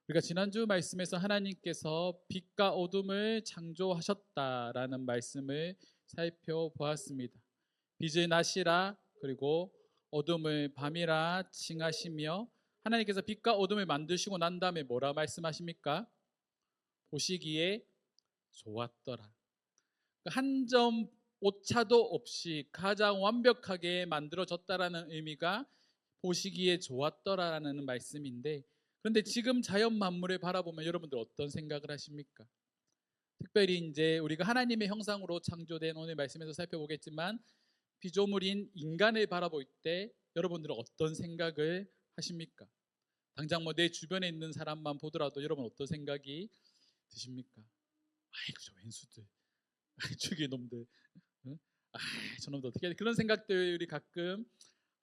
우리가 지난주 말씀에서 하나님께서 빛과 어둠을 창조하셨다라는 말씀을 살펴보았습니다. 빛을 낮이라 그리고 어둠을 밤이라 칭하시며, 하나님께서 빛과 어둠을 만드시고 난 다음에 뭐라 말씀하십니까? 보시기에 좋았더라. 한 점 오차도 없이 가장 완벽하게 만들어졌다라는 의미가 보시기에 좋았더라라는 말씀인데, 그런데 지금 자연 만물을 바라보면 여러분들 어떤 생각을 하십니까? 특별히 이제 우리가 하나님의 형상으로 창조된, 오늘 말씀에서 살펴보겠지만 피조물인 인간을 바라볼 때 여러분들은 어떤 생각을 하십니까? 당장 뭐 내 주변에 있는 사람만 보더라도 여러분 어떤 생각이 드십니까? 아이고 저 왼수들, 죽이 놈들, 응? 아, 저놈도 어떻게 그런 생각들이 가끔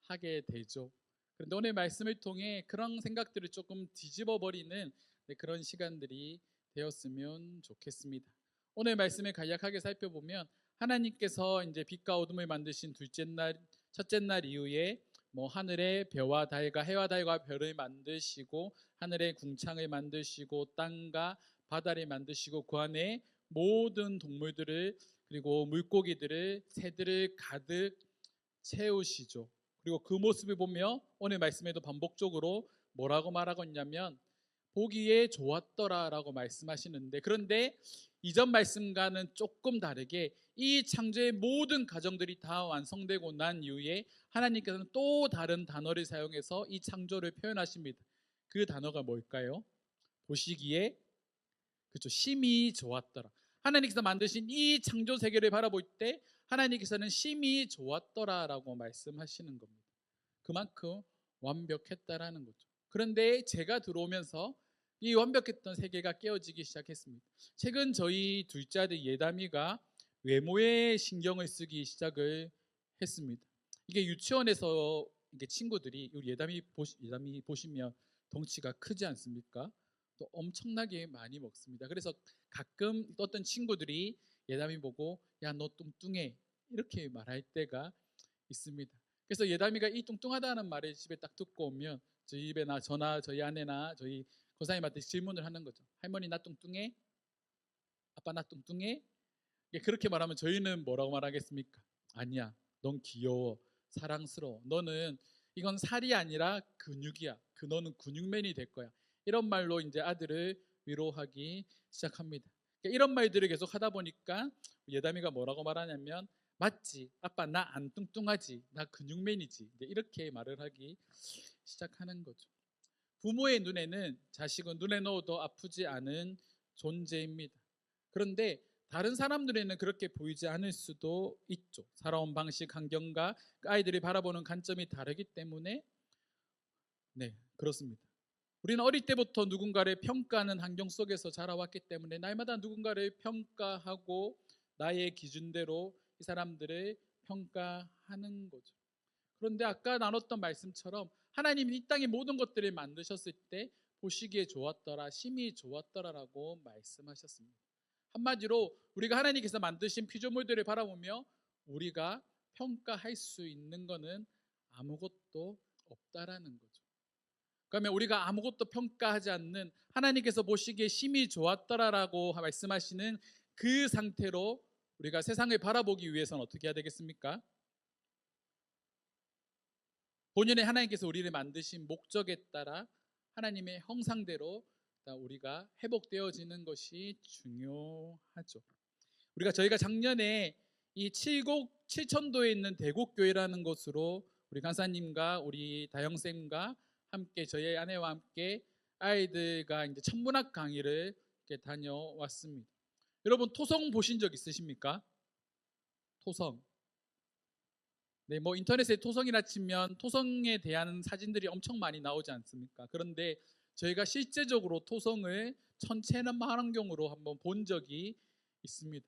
하게 되죠. 그런데 오늘 말씀을 통해 그런 생각들을 조금 뒤집어 버리는 그런 시간들이 되었으면 좋겠습니다. 오늘 말씀을 간략하게 살펴보면 하나님께서 이제 빛과 어둠을 만드신 둘째 날, 첫째 날 이후에 뭐 하늘의 별과 달과 해와 달과 별을 만드시고 하늘의 궁창을 만드시고 땅과 바다를 만드시고 그 안에 모든 동물들을 그리고 물고기들을 새들을 가득 채우시죠. 그리고 그 모습을 보며 오늘 말씀에도 반복적으로 뭐라고 말하고 있냐면 보기에 좋았더라라고 말씀하시는데, 그런데 이전 말씀과는 조금 다르게 이 창조의 모든 과정들이 다 완성되고 난 이후에 하나님께서는 또 다른 단어를 사용해서 이 창조를 표현하십니다. 그 단어가 뭘까요? 보시기에, 그렇죠, 심히 좋았더라. 하나님께서 만드신 이 창조 세계를 바라볼 때 하나님께서는 심히 좋았더라라고 말씀하시는 겁니다. 그만큼 완벽했다라는 거죠. 그런데 제가 들어오면서 이 완벽했던 세계가 깨어지기 시작했습니다. 최근 저희 둘째 아들 예담이가 외모에 신경을 쓰기 시작을 했습니다. 이게 유치원에서 이게 친구들이 우리 예담이 보시면 덩치가 크지 않습니까? 또 엄청나게 많이 먹습니다. 그래서 가끔 어떤 친구들이 예담이 보고 야 너 뚱뚱해 이렇게 말할 때가 있습니다. 그래서 예담이가 이 뚱뚱하다는 말을 집에 딱 듣고 오면 저희 집에나 저나 저희 아내나 저희 고사님한테 질문을 하는 거죠. 할머니 나 뚱뚱해? 아빠 나 뚱뚱해? 그렇게 말하면 저희는 뭐라고 말하겠습니까? 아니야, 넌 귀여워, 사랑스러워, 너는 이건 살이 아니라 근육이야, 너는 근육맨이 될 거야, 이런 말로 이제 아들을 위로하기 시작합니다. 이런 말들을 계속 하다 보니까 예담이가 뭐라고 말하냐면 맞지, 아빠 나 안 뚱뚱하지, 나 근육맨이지, 이렇게 말을 하기 시작하는 거죠. 부모의 눈에는 자식은 눈에 넣어도 아프지 않은 존재입니다. 그런데 다른 사람들에는 그렇게 보이지 않을 수도 있죠. 살아온 방식, 환경과 그 아이들이 바라보는 관점이 다르기 때문에. 네, 그렇습니다. 우리는 어릴 때부터 누군가를 평가하는 환경 속에서 자라왔기 때문에 날마다 누군가를 평가하고 나의 기준대로 이 사람들을 평가하는 거죠. 그런데 아까 나눴던 말씀처럼 하나님이 이 땅의 모든 것들을 만드셨을 때 보시기에 좋았더라, 심히 좋았더라라고 말씀하셨습니다. 한마디로 우리가 하나님께서 만드신 피조물들을 바라보며 우리가 평가할 수 있는 것은 아무것도 없다라는 거죠. 그러면 우리가 아무것도 평가하지 않는 하나님께서 보시기에 심히 좋았더라라고 말씀하시는 그 상태로 우리가 세상을 바라보기 위해서는 어떻게 해야 되겠습니까? 본연의 하나님께서 우리를 만드신 목적에 따라 하나님의 형상대로 우리가 회복되어지는 것이 중요하죠. 저희가 작년에 이 칠천도에 있는 대곡교회라는 곳으로 우리 간사님과 우리 다영쌤과 함께 저희 아내와 함께 아이들과 이제 천문학 강의를 이렇게 다녀왔습니다. 여러분 토성 보신 적 있으십니까? 토성. 네, 뭐 인터넷에 토성이라 치면 토성에 대한 사진들이 엄청 많이 나오지 않습니까? 그런데 저희가 실제적으로 토성을 천체만환경으로 한번 본 적이 있습니다.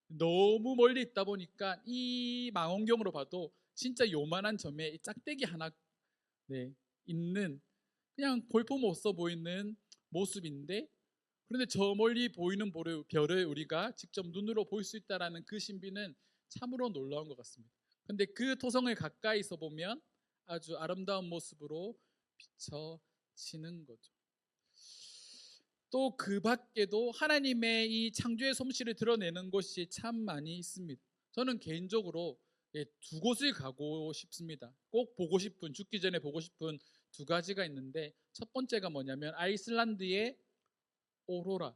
너무 멀리 있다 보니까 이 망원경으로 봐도 진짜 요만한 점에 이 짝대기 하나, 네, 있는 그냥 볼품 없어 보이는 모습인데, 그런데 저 멀리 보이는 별을 우리가 직접 눈으로 볼 수 있다는 그 신비는 참으로 놀라운 것 같습니다. 그런데 그 토성을 가까이서 보면 아주 아름다운 모습으로 비춰지는 거죠. 또 그 밖에도 하나님의 이 창조의 솜씨를 드러내는 곳이 참 많이 있습니다. 저는 개인적으로 두 곳을 가고 싶습니다. 꼭 보고 싶은, 죽기 전에 보고 싶은 두 가지가 있는데, 첫 번째가 뭐냐면 아이슬란드의 오로라,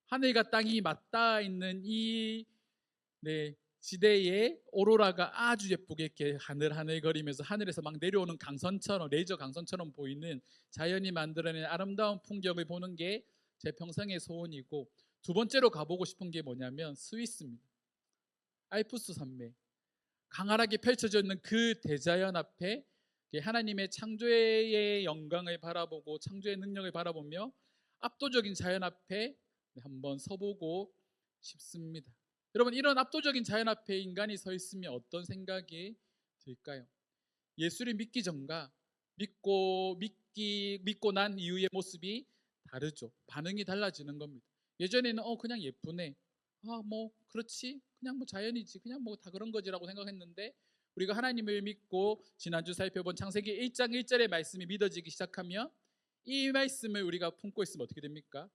하늘과 땅이 맞닿아 있는 이 지대에 오로라가 아주 예쁘게 이렇게 하늘하늘거리면서 하늘에서 막 내려오는 강선처럼, 레이저 강선처럼 보이는 자연이 만들어낸 아름다운 풍경을 보는 게 제 평생의 소원이고, 두 번째로 가보고 싶은 게 뭐냐면 스위스입니다. 알프스 산맥, 강활하게 펼쳐져 있는 그 대자연 앞에 하나님의 창조의 영광을 바라보고 창조의 능력을 바라보며 압도적인 자연 앞에 한번 서보고 싶습니다. 여러분, 이런 압도적인 자연 앞에 인간이 서 있으면 어떤 생각이 들까요? 예수를 믿기 전과 믿고 난 이후의 모습이 다르죠. 반응이 달라지는 겁니다. 예전에는 그냥 예쁘네, 뭐 그렇지, 그냥 뭐 자연이지, 그냥 뭐 다 그런 거지라고 생각했는데, 우리가 하나님을 믿고 지난주 살펴본 창세기 1장 1절의 말씀이 믿어지기 시작하면 이 말씀을 우리가 품고 있으면 어떻게 됩니까?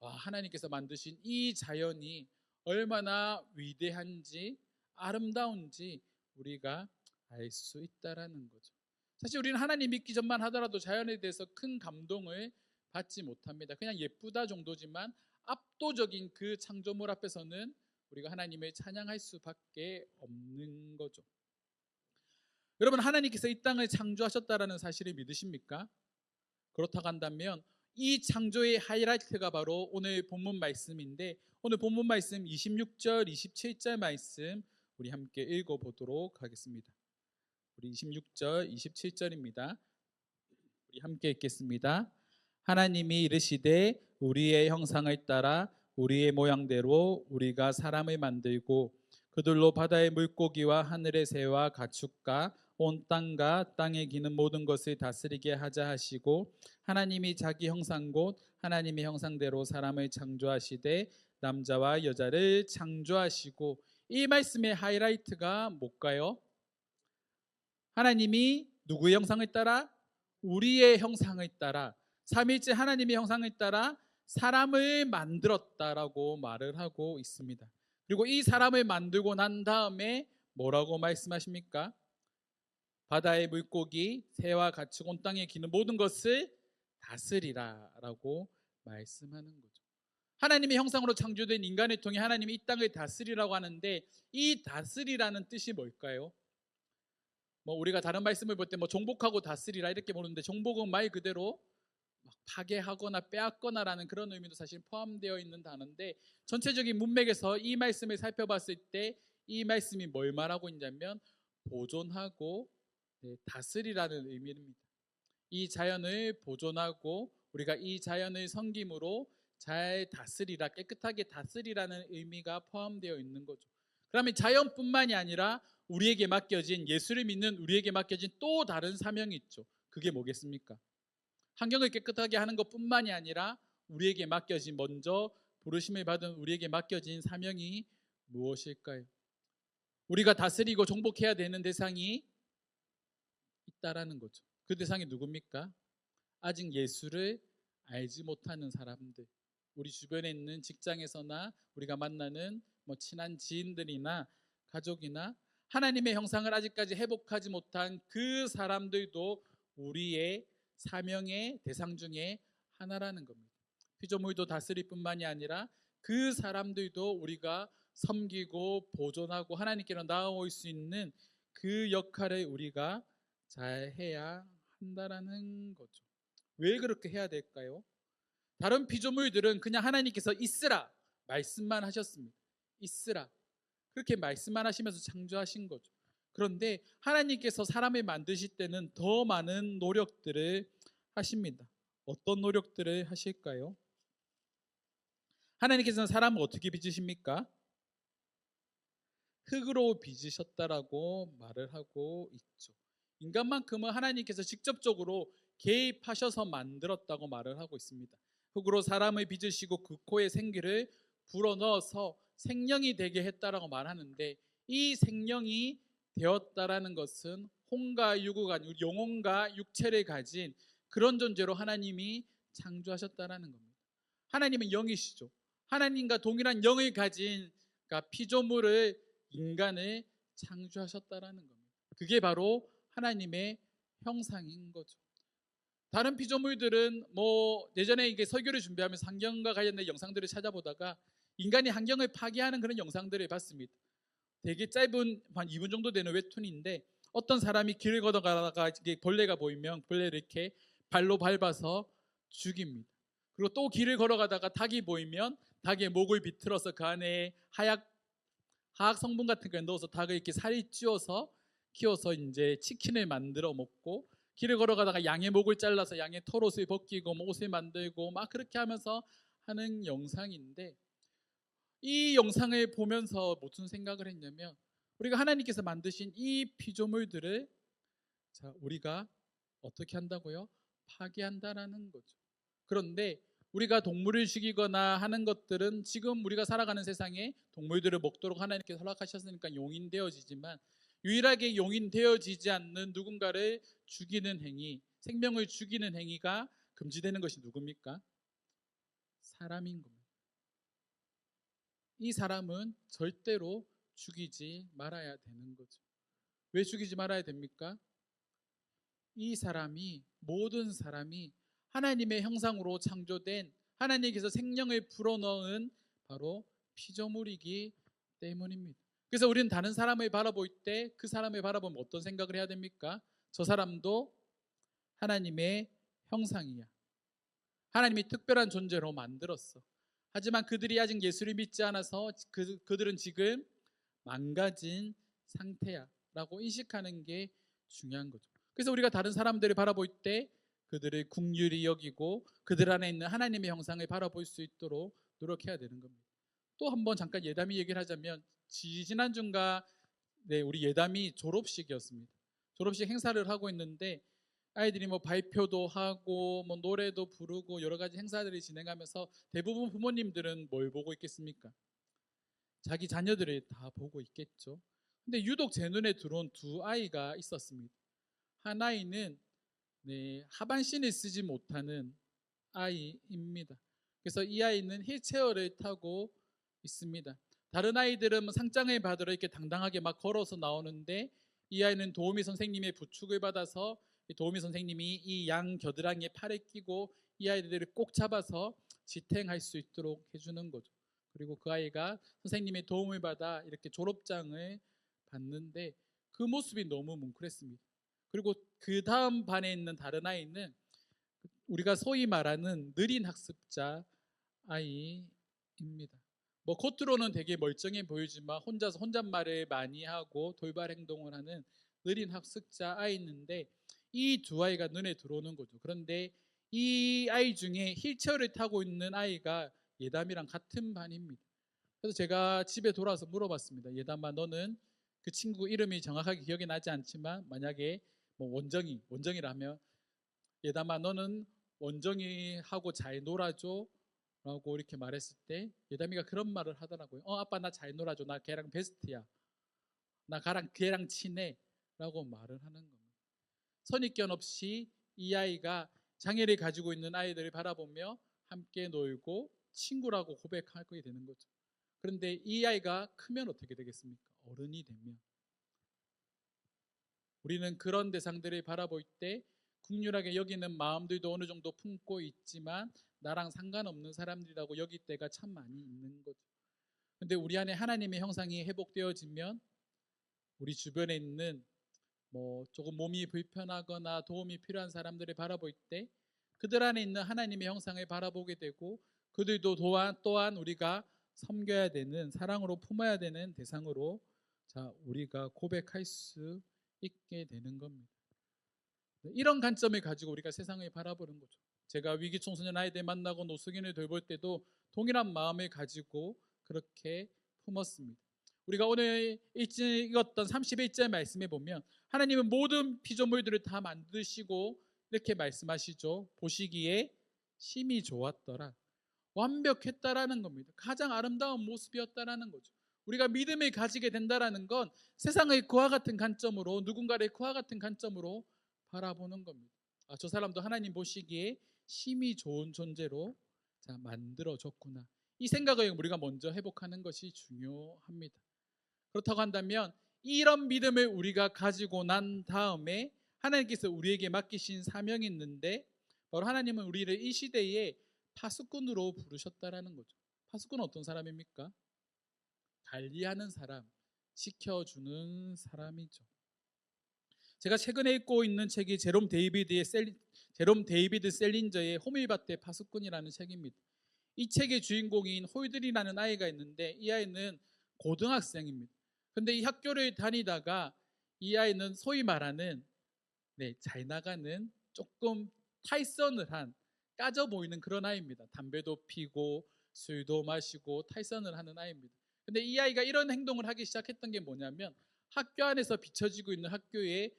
하나님께서 만드신 이 자연이 얼마나 위대한지 아름다운지 우리가 알 수 있다라는 거죠. 사실 우리는 하나님 믿기 전만 하더라도 자연에 대해서 큰 감동을 받지 못합니다. 그냥 예쁘다 정도지만 압도적인 그 창조물 앞에서는 우리가 하나님을 찬양할 수밖에 없는 거죠. 여러분, 하나님께서 이 땅을 창조하셨다라는 사실을 믿으십니까? 그렇다고 한다면 이 창조의 하이라이트가 바로 오늘 본문 말씀인데, 오늘 본문 말씀 26절 27절 말씀 우리 함께 읽어보도록 하겠습니다. 우리 26절 27절입니다. 우리 함께 읽겠습니다. 하나님이 이르시되 우리의 형상을 따라 우리의 모양대로 우리가 사람을 만들고 그들로 바다의 물고기와 하늘의 새와 가축과 온 땅과 땅에 기는 모든 것을 다스리게 하자 하시고, 하나님이 자기 형상 곧 하나님의 형상대로 사람을 창조하시되 남자와 여자를 창조하시고. 이 말씀의 하이라이트가 뭘까요? 하나님이 누구의 형상을 따라? 우리의 형상을 따라, 삼위일체 하나님의 형상을 따라 사람을 만들었다라고 말을 하고 있습니다. 그리고 이 사람을 만들고 난 다음에 뭐라고 말씀하십니까? 바다의 물고기, 새와 가축, 온 땅에 기는 모든 것을 다스리라라고 말씀하는 거죠. 하나님의 형상으로 창조된 인간을 통해 하나님이 이 땅을 다스리라고 하는데, 이 다스리라는 뜻이 뭘까요? 우리가 다른 말씀을 볼 때 종복하고 다스리라 이렇게 보는데, 종복은 말 그대로 파괴하거나 빼앗거나라는 그런 의미도 사실 포함되어 있는 단어인데, 전체적인 문맥에서 이 말씀을 살펴봤을 때 이 말씀이 뭘 말하고 있냐면 보존하고 다스리라는 의미입니다. 이 자연을 보존하고 우리가 이 자연을 섬김으로 잘 다스리라, 깨끗하게 다스리라는 의미가 포함되어 있는 거죠. 그러면 자연뿐만이 아니라 우리에게 맡겨진, 예수를 믿는 우리에게 맡겨진 또 다른 사명이 있죠. 그게 뭐겠습니까? 환경을 깨끗하게 하는 것뿐만이 아니라 우리에게 맡겨진, 먼저 부르심을 받은 우리에게 맡겨진 사명이 무엇일까요? 우리가 다스리고 정복해야 되는 대상이 있다라는 거죠. 그 대상이 누굽니까? 아직 예수를 알지 못하는 사람들, 우리 주변에 있는 직장에서나 우리가 만나는 친한 지인들이나 가족이나 하나님의 형상을 아직까지 회복하지 못한 그 사람들도 우리의 사명의 대상 중에 하나라는 겁니다. 피조물도 다스릴 뿐만이 아니라 그 사람들도 우리가 섬기고 보존하고 하나님께로 나아올 수 있는 그 역할을 우리가 잘 해야 한다라는 거죠. 왜 그렇게 해야 될까요? 다른 피조물들은 그냥 하나님께서 있으라 말씀만 하셨습니다. 있으라, 그렇게 말씀만 하시면서 창조하신 거죠. 그런데 하나님께서 사람을 만드실 때는 더 많은 노력들을 하십니다. 어떤 노력들을 하실까요? 하나님께서는 사람을 어떻게 빚으십니까? 흙으로 빚으셨다라고 말을 하고 있죠. 인간만큼은 하나님께서 직접적으로 개입하셔서 만들었다고 말을 하고 있습니다. 흙으로 사람을 빚으시고 그 코에 생기를 불어넣어서 생명이 되게 했다라고 말하는데, 이 생명이 되었다라는 것은 혼과 유구가, 영혼과 육체를 가진 그런 존재로 하나님이 창조하셨다라는 겁니다. 하나님은 영이시죠. 하나님과 동일한 영을 가진 그러니까 피조물을 인간을 창조하셨다라는 겁니다. 그게 바로 하나님의 형상인 거죠. 다른 피조물들은 뭐 예전에 이게 설교를 준비하면서 환경과 관련된 영상들을 찾아보다가 인간이 환경을 파괴하는 그런 영상들을 봤습니다. 되게 짧은 한 2분 정도 되는 웹툰인데 어떤 사람이 길을 걷어가다가 벌레가 보이면 벌레를 이렇게 발로 밟아서 죽입니다. 그리고 또 길을 걸어가다가 닭이 보이면 닭의 목을 비틀어서 그 안에 화학 성분 같은 걸 넣어서 닭을 이렇게 살이 찌워서 키워서 이제 치킨을 만들어 먹고, 길을 걸어가다가 양의 목을 잘라서 양의 털옷을 벗기고 뭐 옷을 만들고 막 그렇게 하면서 하는 영상인데, 이 영상을 보면서 무슨 생각을 했냐면 우리가 하나님께서 만드신 이 피조물들을 우리가 어떻게 한다고요? 파괴한다라는 거죠. 그런데 우리가 동물을 죽이거나 하는 것들은 지금 우리가 살아가는 세상에 동물들을 먹도록 하나님께서 허락하셨으니까 용인되어지지만, 유일하게 용인되어지지 않는 누군가를 죽이는 행위, 생명을 죽이는 행위가 금지되는 것이 누굽니까? 사람인 겁니다. 이 사람은 절대로 죽이지 말아야 되는 거죠. 왜 죽이지 말아야 됩니까? 이 사람이, 모든 사람이 하나님의 형상으로 창조된, 하나님께서 생명을 불어넣은 바로 피조물이기 때문입니다. 그래서 우리는 다른 사람을 바라볼 때 그 사람을 바라보면 어떤 생각을 해야 됩니까? 저 사람도 하나님의 형상이야. 하나님이 특별한 존재로 만들었어. 하지만 그들이 아직 예수를 믿지 않아서 그들은 지금 망가진 상태야 라고 인식하는 게 중요한 거죠. 그래서 우리가 다른 사람들을 바라볼 때 그들을 긍휼히 여기고 그들 안에 있는 하나님의 형상을 바라볼 수 있도록 노력해야 되는 겁니다. 또 한번 잠깐 예담이 얘기를 하자면, 지난주인가 우리 예담이 졸업식이었습니다. 졸업식 행사를 하고 있는데 아이들이 뭐 발표도 하고 뭐 노래도 부르고 여러 가지 행사들이 진행하면서 대부분 부모님들은 뭘 보고 있겠습니까? 자기 자녀들을 다 보고 있겠죠. 근데 유독 제 눈에 들어온 두 아이가 있었습니다. 한 아이는 하반신을 쓰지 못하는 아이입니다. 그래서 이 아이는 휠체어를 타고 있습니다. 다른 아이들은 상장을 받으러 이렇게 당당하게 막 걸어서 나오는데, 이 아이는 도우미 선생님의 부축을 받아서 도우미 선생님이 이 양 겨드랑이에 팔을 끼고 이 아이들을 꼭 잡아서 지탱할 수 있도록 해주는 거죠. 그리고 그 아이가 선생님의 도움을 받아 이렇게 졸업장을 받는데 그 모습이 너무 뭉클했습니다. 그리고 그 다음 반에 있는 다른 아이는 우리가 소위 말하는 느린 학습자 아이입니다. 뭐 겉으로는 되게 멀쩡해 보이지만 혼자서 혼잣말을 많이 하고 돌발 행동을 하는 느린 학습자 아이인데, 이 두 아이가 눈에 들어오는 거죠. 그런데 이 아이 중에 휠체어를 타고 있는 아이가 예담이랑 같은 반입니다. 그래서 제가 집에 돌아와서 물어봤습니다. 예담아, 너는 그 친구 이름이 정확하게 기억이 나지 않지만 만약에 뭐 원정이라 하면, 예담아 너는 원정이하고 잘 놀아줘 라고 이렇게 말했을 때 예담이가 그런 말을 하더라고요. 아빠 나 잘 놀아줘. 나 걔랑 베스트야. 나 걔랑 친해 라고 말을 하는 겁니다. 선입견 없이 이 아이가 장애를 가지고 있는 아이들을 바라보며 함께 놀고 친구라고 고백하게 되는 거죠. 그런데 이 아이가 크면 어떻게 되겠습니까? 어른이 되면 우리는 그런 대상들을 바라볼 때 긍휼하게 여기는 마음들도 어느 정도 품고 있지만 나랑 상관없는 사람들이라고 여길 때가 참 많이 있는 거죠. 근데 우리 안에 하나님의 형상이 회복되어지면 우리 주변에 있는 뭐 조금 몸이 불편하거나 도움이 필요한 사람들을 바라볼 때 그들 안에 있는 하나님의 형상을 바라보게 되고, 그들도 또한 우리가 섬겨야 되는, 사랑으로 품어야 되는 대상으로 우리가 고백할 수 있게 되는 겁니다. 이런 관점을 가지고 우리가 세상을 바라보는 거죠. 제가 위기 청소년 아이들 만나고 노숙인을 돌볼 때도 동일한 마음을 가지고 그렇게 품었습니다. 우리가 오늘 읽었던 31절 말씀에 보면 하나님은 모든 피조물들을 다 만드시고 이렇게 말씀하시죠. 보시기에 심히 좋았더라. 완벽했다라는 겁니다. 가장 아름다운 모습이었다라는 거죠. 우리가 믿음을 가지게 된다라는 건 세상을 그와 같은 관점으로, 누군가를 그와 같은 관점으로 바라보는 겁니다. 저 사람도 하나님 보시기에 심히 좋은 존재로 자, 만들어줬구나. 이 생각을 우리가 먼저 회복하는 것이 중요합니다. 그렇다고 한다면 이런 믿음을 우리가 가지고 난 다음에 하나님께서 우리에게 맡기신 사명이 있는데, 바로 하나님은 우리를 이 시대에 파수꾼으로 부르셨다라는 거죠. 파수꾼은 어떤 사람입니까? 관리하는 사람, 지켜주는 사람이죠. 제가 최근에 읽고 있는 책이 제롬 데이비드 셀린저의 호밀밭의 파수꾼이라는 책입니다. 이 책의 주인공인 홀들이라는 아이가 있는데, 이 아이는 고등학생입니다. 근데 이 학교를 다니다가 이 아이는 소위 말하는 잘 나가는 조금 탈선을 한 까져 보이는 그런 아이입니다. 담배도 피고 술도 마시고 탈선을 하는 아이입니다. 근데 이 아이가 이런 행동을 하기 시작했던 게 뭐냐면, 학교 안에서 비춰지고 있는 학교의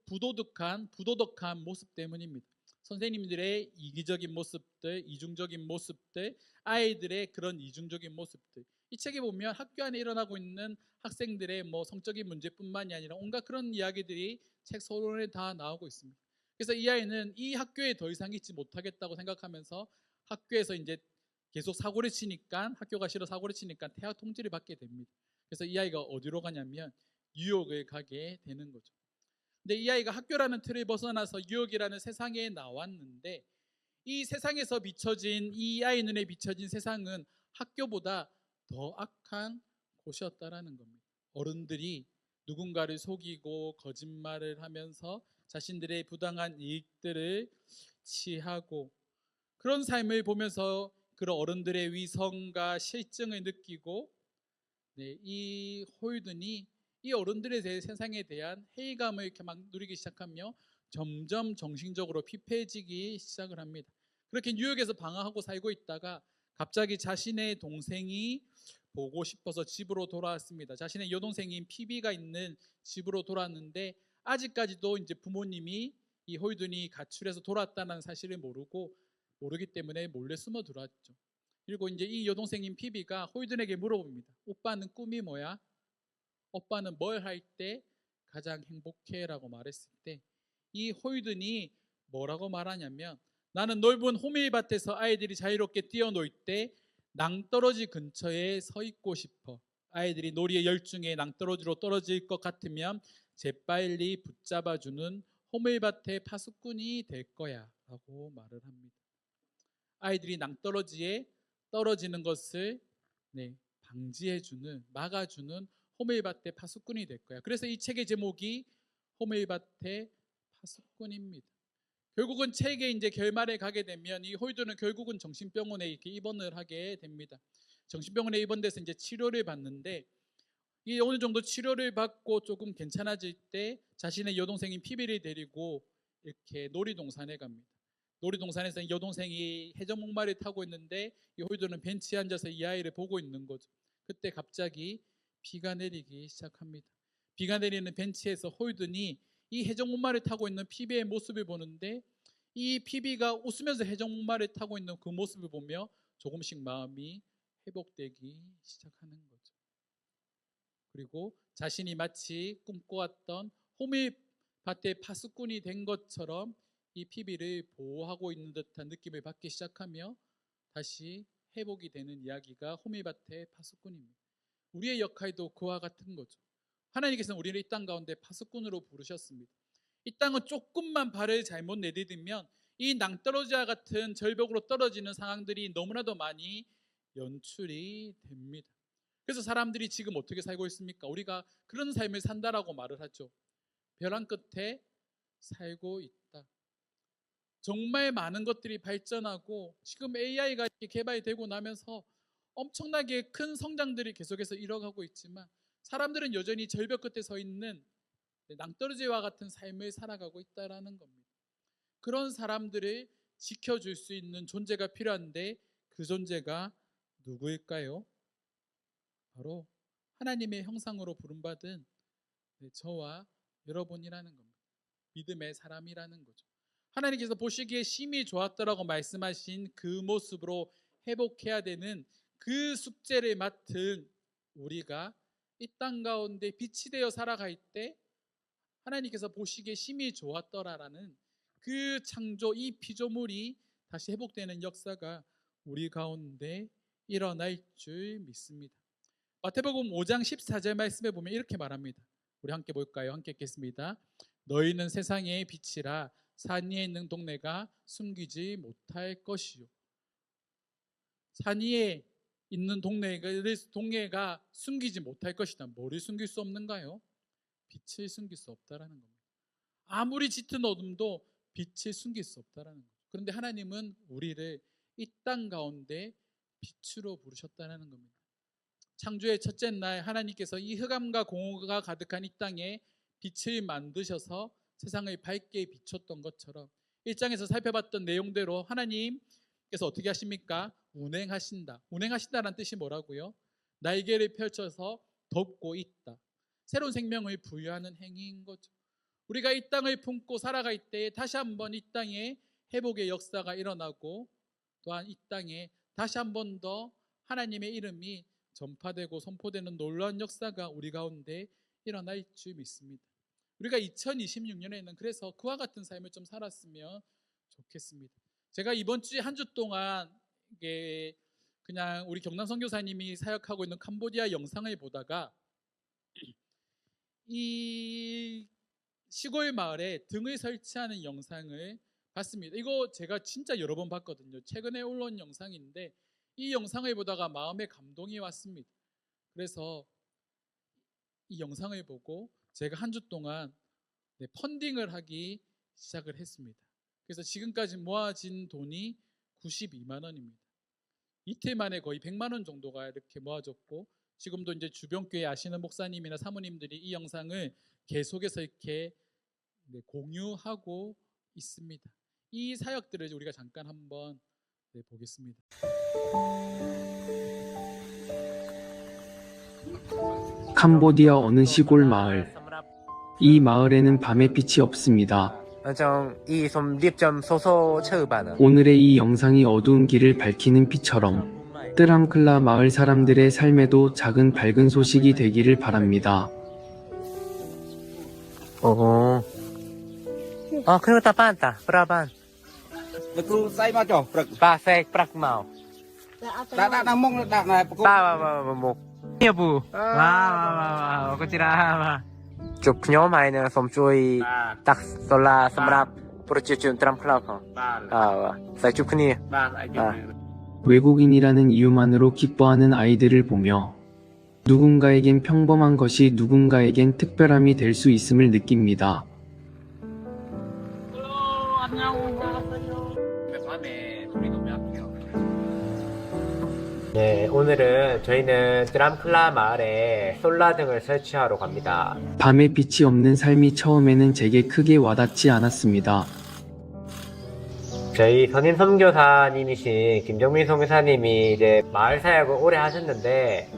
부도덕한 모습 때문입니다. 선생님들의 이기적인 모습들, 이중적인 모습들, 아이들의 그런 이중적인 모습들. 이 책에 보면 학교 안에 일어나고 있는 학생들의 성적인 문제뿐만이 아니라 온갖 그런 이야기들이 책 서론에 다 나오고 있습니다. 그래서 이 아이는 이 학교에 더 이상 있지 못하겠다고 생각하면서 학교에서 이제 계속 사고를 치니까, 학교가 싫어 사고를 치니까 퇴학 통지를 받게 됩니다. 그래서 이 아이가 어디로 가냐면 뉴욕을 가게 되는 거죠. 근데 이 아이가 학교라는 틀을 벗어나서 뉴욕이라는 세상에 나왔는데, 이 세상에서 비춰진, 이 아이 눈에 비춰진 세상은 학교보다 더 악한 곳이었다라는 겁니다. 어른들이 누군가를 속이고 거짓말을 하면서 자신들의 부당한 이익들을 취하고, 그런 삶을 보면서 그런 어른들의 위선과 실증을 느끼고, 이 홀든이 이 어른들에 대해 세상에 대한 회의감을 이렇게 막 누리기 시작하며 점점 정신적으로 피폐해지기 시작을 합니다. 그렇게 뉴욕에서 방황하고 살고 있다가 갑자기 자신의 동생이 보고 싶어서 집으로 돌아왔습니다. 자신의 여동생인 피비가 있는 집으로 돌아왔는데, 아직까지도 이제 부모님이 이 홀든이 가출해서 돌아왔다는 사실을 모르기 때문에 몰래 숨어 들어왔죠. 그리고 이제 이 여동생인 피비가 홀든에게 물어봅니다. 오빠는 꿈이 뭐야? 오빠는 뭘 할 때 가장 행복해? 라고 말했을 때, 이 홀든이 뭐라고 말하냐면, 나는 넓은 호밀밭에서 아이들이 자유롭게 뛰어놀 때 낭떠러지 근처에 서 있고 싶어. 아이들이 놀이에 열중해 낭떠러지로 떨어질 것 같으면 재빨리 붙잡아주는 호밀밭의 파수꾼이 될 거야 라고 말을 합니다. 아이들이 낭떠러지에 떨어지는 것을 방지해주는, 막아주는 호밀밭의 파수꾼이 될 거야. 그래서 이 책의 제목이 호밀밭의 파수꾼입니다. 결국은 책의 이제 결말에 가게 되면 이 홀든은 결국은 정신병원에 이렇게 입원을 하게 됩니다. 정신병원에 입원돼서 이제 치료를 받는데, 이 어느 정도 치료를 받고 조금 괜찮아질 때 자신의 여동생인 피비를 데리고 이렇게 놀이동산에 갑니다. 놀이동산에서 여동생이 해적목마를 타고 있는데, 이 홀든은 벤치에 앉아서 이 아이를 보고 있는 거죠. 그때 갑자기 비가 내리기 시작합니다. 비가 내리는 벤치에서 홀든이 이 해적목마를 타고 있는 피비의 모습을 보는데, 이 피비가 웃으면서 해적목마를 타고 있는 그 모습을 보며 조금씩 마음이 회복되기 시작하는 거죠. 그리고 자신이 마치 꿈꿔왔던 호밀밭의 파수꾼이 된 것처럼 이 피비를 보호하고 있는 듯한 느낌을 받기 시작하며 다시 회복이 되는 이야기가 호밀밭의 파수꾼입니다. 우리의 역할도 그와 같은 거죠. 하나님께서는 우리를 이 땅 가운데 파수꾼으로 부르셨습니다. 이 땅은 조금만 발을 잘못 내디디면 이 낭떠러지와 같은 절벽으로 떨어지는 상황들이 너무나도 많이 연출이 됩니다. 그래서 사람들이 지금 어떻게 살고 있습니까? 우리가 그런 삶을 산다라고 말을 하죠. 벼랑 끝에 살고 있다. 정말 많은 것들이 발전하고 지금 AI가 이렇게 개발되고 나면서 엄청나게 큰 성장들이 계속해서 이뤄가고 있지만, 사람들은 여전히 절벽 끝에 서 있는 낭떠러지와 같은 삶을 살아가고 있다라는 겁니다. 그런 사람들을 지켜줄 수 있는 존재가 필요한데, 그 존재가 누구일까요? 바로 하나님의 형상으로 부름받은 저와 여러분이라는 겁니다. 믿음의 사람이라는 거죠. 하나님께서 보시기에 심히 좋았더라고 말씀하신 그 모습으로 회복해야 되는 그 숙제를 맡은 우리가 이 땅 가운데 빛이 되어 살아갈 때, 하나님께서 보시기에 심히 좋았더라라는 그 창조, 이 피조물이 다시 회복되는 역사가 우리 가운데 일어날 줄 믿습니다. 마태복음 5장 14절 말씀에 보면 이렇게 말합니다. 우리 함께 볼까요? 함께 읽겠습니다. 너희는 세상의 빛이라 산 위에 있는 동네가 숨기지 못할 것이요. 산 위에 있는 동네가 숨기지 못할 것이다. 뭐를 숨길 수 없는가요? 빛을 숨길 수 없다라는 겁니다. 아무리 짙은 어둠도 빛을 숨길 수 없다라는 거예요. 그런데 하나님은 우리를 이 땅 가운데 빛으로 부르셨다는 겁니다. 창조의 첫째 날 하나님께서 이 흑암과 공허가 가득한 이 땅에 빛을 만드셔서 세상을 밝게 비췄던 것처럼 1장에서 살펴봤던 내용대로 하나님께서 어떻게 하십니까? 운행하신다. 운행하신다는 뜻이 뭐라고요? 날개를 펼쳐서 덮고 있다. 새로운 생명을 부여하는 행위인 거죠. 우리가 이 땅을 품고 살아갈 때 다시 한번 이 땅에 회복의 역사가 일어나고 또한 이 땅에 다시 한 번 더 하나님의 이름이 전파되고 선포되는 놀라운 역사가 우리 가운데 일어날 줄 믿습니다. 우리가 2026년에는 그래서 그와 같은 삶을 좀 살았으면 좋겠습니다. 제가 이번 주에 한 주 동안 이게 그냥 우리 경남 선교사님이 사역하고 있는 캄보디아 영상을 보다가 이 시골 마을에 등을 설치하는 영상을 봤습니다. 이거 제가 진짜 여러 번 봤거든요. 최근에 올라온 영상인데 이 영상을 보다가 마음에 감동이 왔습니다. 그래서 이 영상을 보고 제가 한 주 동안 펀딩을 하기 시작을 했습니다. 그래서 지금까지 모아진 돈이 92만 원입니다. 이틀 만에 거의 100만 원 정도가 이렇게 모아졌고 지금도 이제 주변 교회 아시는 목사님이나 사모님들이 이 영상을 계속해서 이렇게 공유하고 있습니다. 이 사역들을 우리가 잠깐 한번 보겠습니다. 캄보디아 어느 시골 마을. 이 마을에는 밤에 빛이 없습니다. 오늘의 이 영상이 어두운 길을 밝히는 빛처럼 뜨람클라 마을 사람들의 삶에도 작은 밝은 소식이 되기를 바랍니다. Kena tapan ta, peraban. Lekru sai ma cho, prak. Ba sek prak mau. Tak nang mong tak na pukul. Ba muk. Iya bu. Wow, aku cerah. Chụp nhóm hay nè, xong chui tắt solarសម្រាប់프로젝트 트럼 클럽. phải chụp cái 외국인이라는 이유만으로 기뻐하는 아이들을 보며 누군가에겐 평범한 것이 누군가에겐 특별함이 될 수 있음을 느낍니다. 네, 오늘은 저희는 드람클라 마을에 솔라등을 설치하러 갑니다. 밤에 빛이 없는 삶이 처음에는 제게 크게 와닿지 않았습니다. 저희 선임 선교사님이신 김정민 선교사님이 이제 마을 사역을 오래 하셨는데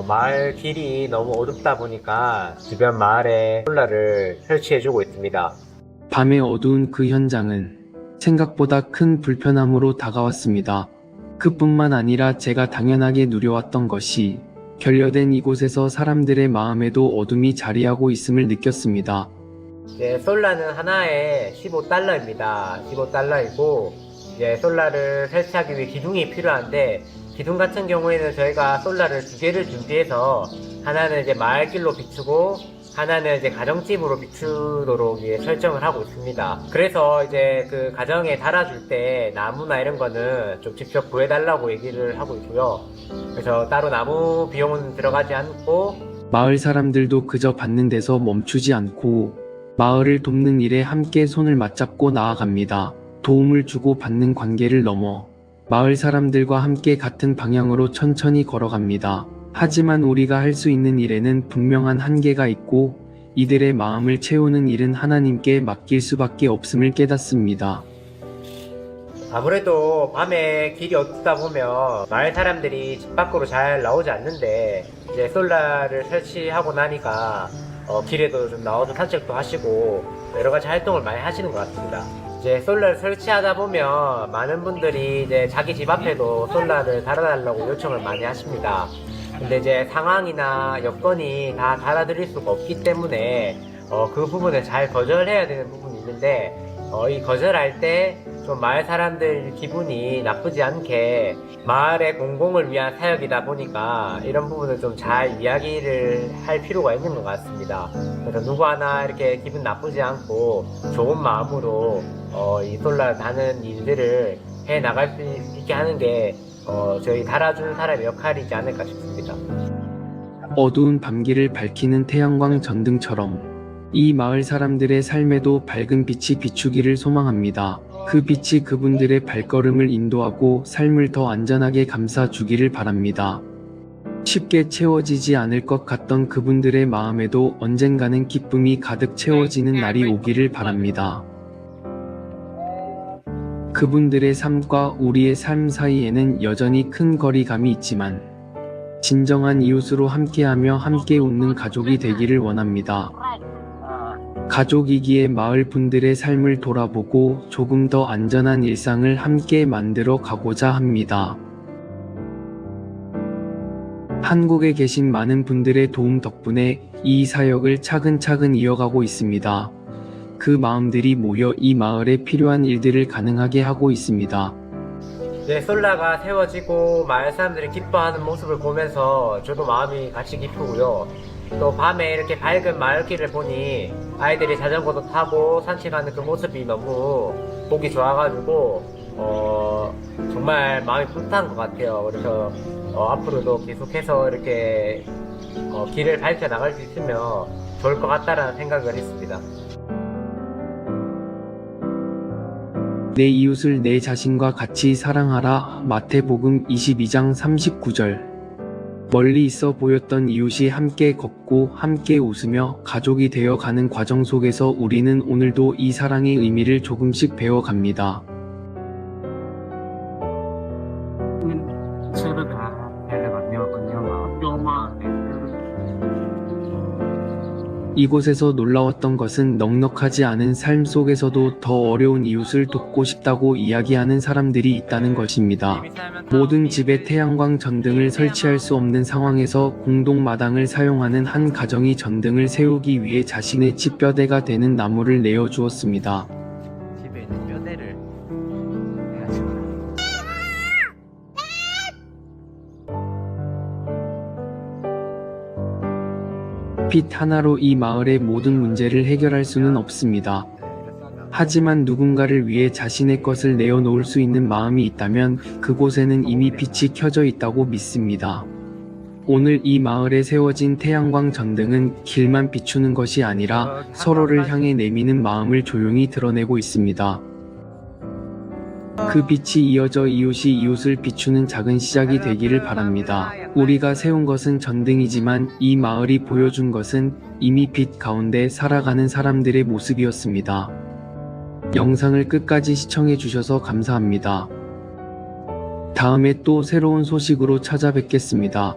마을 길이 너무 어둡다 보니까 주변 마을에 솔라를 설치해주고 있습니다. 밤에 어두운 그 현장은 생각보다 큰 불편함으로 다가왔습니다. 그뿐만 아니라 제가 당연하게 누려왔던 것이 결여된 이곳에서 사람들의 마음에도 어둠이 자리하고 있음을 느꼈습니다. 네, 솔라는 하나에 15달러입니다. 15달러이고 이제 솔라를 설치하기 위해 기둥이 필요한데 기둥 같은 경우에는 저희가 솔라를 두 개를 준비해서 하나는 이제 마을길로 비추고 하나는 이제 가정집으로 비추도록 설정을 하고 있습니다. 그래서 이제 그 가정에 달아줄 때 나무나 이런 거는 좀 직접 구해달라고 얘기를 하고 있고요. 그래서 따로 나무 비용은 들어가지 않고 마을 사람들도 그저 받는 데서 멈추지 않고 마을을 돕는 일에 함께 손을 맞잡고 나아갑니다. 도움을 주고 받는 관계를 넘어 마을 사람들과 함께 같은 방향으로 천천히 걸어갑니다. 하지만 우리가 할 수 있는 일에는 분명한 한계가 있고 이들의 마음을 채우는 일은 하나님께 맡길 수밖에 없음을 깨닫습니다. 아무래도 밤에 길이 어둡다 보면 마을 사람들이 집 밖으로 잘 나오지 않는데 이제 솔라를 설치하고 나니까 길에도 좀 나와서 산책도 하시고 여러 가지 활동을 많이 하시는 것 같습니다. 이제 솔라를 설치하다 보면 많은 분들이 이제 자기 집 앞에도 솔라를 달아달라고 요청을 많이 하십니다. 근데 이제 상황이나 여건이 다 달아드릴 수가 없기 때문에 그 부분을 잘 거절해야 되는 부분이 있는데 이 거절할 때 좀 좀 마을 사람들 기분이 나쁘지 않게 마을의 공공을 위한 사역이다 보니까 이런 부분을 좀 잘 이야기를 할 필요가 있는 것 같습니다. 그래서 누구 하나 이렇게 기분 나쁘지 않고 좋은 마음으로 이 솔라 다는 일들을 해 나갈 수 있게 하는 게 저희 달아주는 사람의 역할이지 않을까 싶습니다. 어두운 밤길을 밝히는 태양광 전등처럼 이 마을 사람들의 삶에도 밝은 빛이 비추기를 소망합니다. 그 빛이 그분들의 발걸음을 인도하고 삶을 더 안전하게 감싸주기를 바랍니다. 쉽게 채워지지 않을 것 같던 그분들의 마음에도 언젠가는 기쁨이 가득 채워지는 날이 오기를 바랍니다. 그분들의 삶과 우리의 삶 사이에는 여전히 큰 거리감이 있지만 진정한 이웃으로 함께하며 함께 웃는 가족이 되기를 원합니다. 가족이기에 마을 분들의 삶을 돌아보고 조금 더 안전한 일상을 함께 만들어 가고자 합니다. 한국에 계신 많은 분들의 도움 덕분에 이 사역을 차근차근 이어가고 있습니다. 그 마음들이 모여 이 마을에 필요한 일들을 가능하게 하고 있습니다. 네, 솔라가 세워지고 마을 사람들이 기뻐하는 모습을 보면서 저도 마음이 같이 기쁘고요. 또 밤에 이렇게 밝은 마을길을 보니 아이들이 자전거도 타고 산책하는 그 모습이 너무 보기 좋아가지고 정말 마음이 뿌듯한 것 같아요. 그래서 앞으로도 계속해서 이렇게 길을 밝혀 나갈 수 있으면 좋을 것 같다라는 생각을 했습니다. 내 이웃을 내 자신과 같이 사랑하라. 마태복음 22장 39절. 멀리 있어 보였던 이웃이 함께 걷고 함께 웃으며 가족이 되어 가는 과정 속에서 우리는 오늘도 이 사랑의 의미를 조금씩 배워갑니다. 이곳에서 놀라웠던 것은 넉넉하지 않은 삶 속에서도 더 어려운 이웃을 돕고 싶다고 이야기하는 사람들이 있다는 것입니다. 모든 집에 태양광 전등을 설치할 수 없는 상황에서 공동마당을 사용하는 한 가정이 전등을 세우기 위해 자신의 집 뼈대가 되는 나무를 내어주었습니다. 집에 있는 뼈대를 해야죠. 빛 하나로 이 마을의 모든 문제를 해결할 수는 없습니다. 하지만 누군가를 위해 자신의 것을 내어놓을 수 있는 마음이 있다면 그곳에는 이미 빛이 켜져 있다고 믿습니다. 오늘 이 마을에 세워진 태양광 전등은 길만 비추는 것이 아니라 서로를 향해 내미는 마음을 조용히 드러내고 있습니다. 그 빛이 이어져 이웃이 이웃을 비추는 작은 시작이 되기를 바랍니다. 우리가 세운 것은 전등이지만 이 마을이 보여준 것은 이미 빛 가운데 살아가는 사람들의 모습이었습니다. 영상을 끝까지 시청해 주셔서 감사합니다. 다음에 또 새로운 소식으로 찾아뵙겠습니다.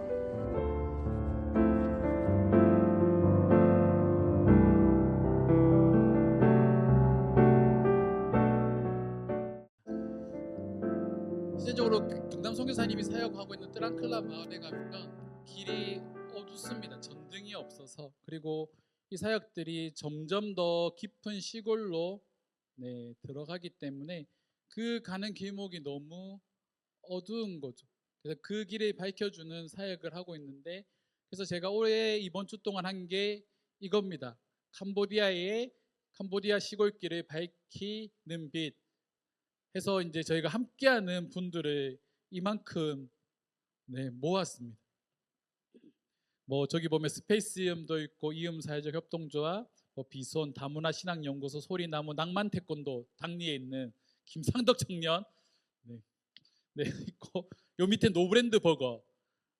실제적으로 경남 선교사님이 사역하고 있는 뜨랑클라 마을에 가면 길이 어둡습니다. 전등이 없어서. 그리고 이 사역들이 점점 더 깊은 시골로 들어가기 때문에 그 가는 길목이 너무 어두운 거죠. 그래서 그 길을 밝혀주는 사역을 하고 있는데, 그래서 제가 올해 이번 주 동안 한 게 이겁니다. 캄보디아 시골길을 밝히는 빛 해서 이제 저희가 함께하는 분들을 이만큼 모았습니다. 뭐 저기 보면 스페이스음도 있고 이음 사회적 협동조합, 비손 다문화 신앙연구소, 소리나무 낭만 태권도 당리에 있는 김상덕 청년 있고, 요 밑에 노브랜드 버거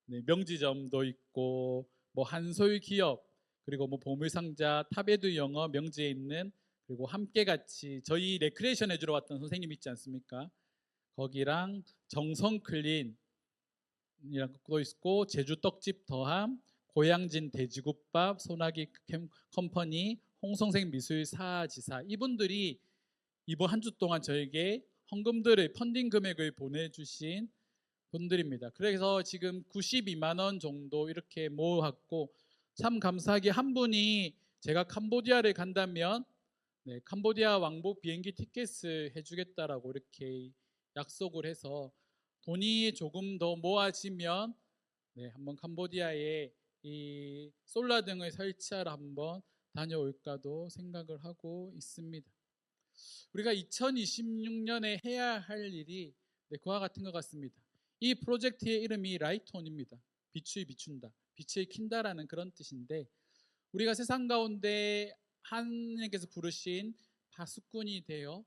명지점도 있고, 뭐 한솔 기업, 그리고 뭐 보물상자, 탑에두 영어 명지에 있는, 그리고 함께 같이 저희 레크레이션 해주러 왔던 선생님 있지 않습니까? 거기랑 정성 클린이랑 또 있고, 제주 떡집 더함, 고양진 돼지국밥, 소나기 컴퍼니, 홍성생 미술 사지사, 이분들이 이번 한 주 동안 저에게 헌금들을, 펀딩 금액을 보내주신 분들입니다. 그래서 지금 92만 원 정도 이렇게 모았고, 참 감사하게 한 분이 제가 캄보디아를 간다면 네, 캄보디아 왕복 비행기 티켓을 해주겠다라고 이렇게 약속을 해서 돈이 조금 더 모아지면 네, 한번 캄보디아에 이 솔라 등을 설치하러 한번 다녀올까도 생각을 하고 있습니다. 우리가 2026년에 해야 할 일이 네, 그와 같은 것 같습니다. 이 프로젝트의 이름이 라이트온입니다. 빛을 비춘다, 빛을 킨다라는 그런 뜻인데 우리가 세상 가운데 하나님께서 부르신 파수꾼이 되어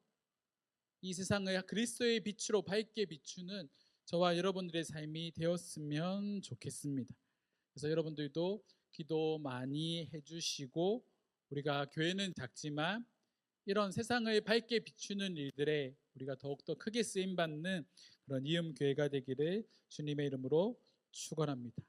이 세상을 그리스도의 빛으로 밝게 비추는 저와 여러분들의 삶이 되었으면 좋겠습니다. 그래서 여러분들도 기도 많이 해주시고 우리가 교회는 작지만 이런 세상을 밝게 비추는 일들에 우리가 더욱더 크게 쓰임받는 그런 이음교회가 되기를 주님의 이름으로 축원합니다.